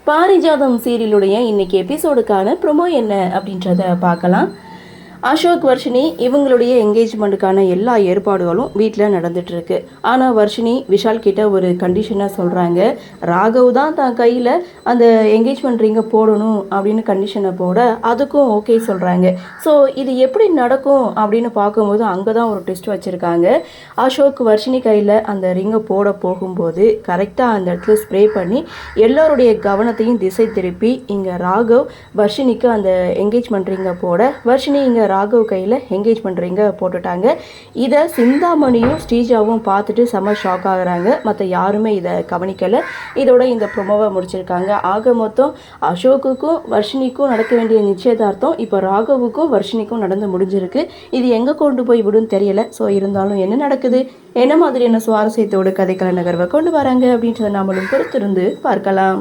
பாரிஜாதம் சீரியலுடைய இன்னைக்கு எபிசோடுக்கான ப்ரொமோ என்ன அப்படின்றத பார்க்கலாம். அசோக், வர்ஷினி இவங்களுடைய என்கேஜ்மெண்ட்டுக்கான எல்லா ஏற்பாடுகளும் வீட்டில் நடந்துட்டுருக்கு. ஆனால் வர்ஷினி விஷால் கிட்ட ஒரு கண்டிஷனாக சொல்கிறாங்க. ராகவ் தான் தான் கையில் அந்த என்கேஜ்மெண்ட் ரிங்கை போடணும் அப்படின்னு கண்டிஷனை போட அதுக்கும் ஓகே சொல்கிறாங்க. ஸோ இது எப்படி நடக்கும் அப்படின்னு பார்க்கும்போது அங்கே தான் ஒரு டெஸ்ட் வச்சுருக்காங்க. அசோக் வர்ஷினி கையில் அந்த ரிங்கை போட போகும்போது கரெக்டாக அந்த இடத்துல ஸ்ப்ரே பண்ணி எல்லோருடைய கவனத்தையும் திசை திருப்பி இங்கே ராகவ் வர்ஷினிக்கு அந்த என்கேஜ்மெண்ட் ரிங்கை போட வர்ஷினி இங்கே ராகவ் கையில் என்கேஜ்மெண்ட் ரிங்கை போட்டுட்டாங்க. இதை சிந்தாமணியும் ஸ்ரீஜாவும் பார்த்துட்டு செம ஷாக் ஆகுறாங்க. மற்ற யாருமே இதை கவனிக்கலை. இதோட இந்த ப்ரொமோவை முடிச்சிருக்காங்க. ஆக மொத்தம் அசோக்குக்கும் வர்ஷினிக்கும் நடக்க வேண்டிய நிச்சயதார்த்தம் இப்போ ராகவுக்கும் வர்ஷினிக்கும் நடந்து முடிஞ்சிருக்கு. இது எங்கே கொண்டு போய் விடும் தெரியல. ஸோ இருந்தாலும் என்ன நடக்குது, என்ன மாதிரியான சுவாரஸ்யத்தோடு கதைக்கள நகர்வை கொண்டு வராங்க அப்படின்றத நாமளும் பொறுத்திருந்து பார்க்கலாம்.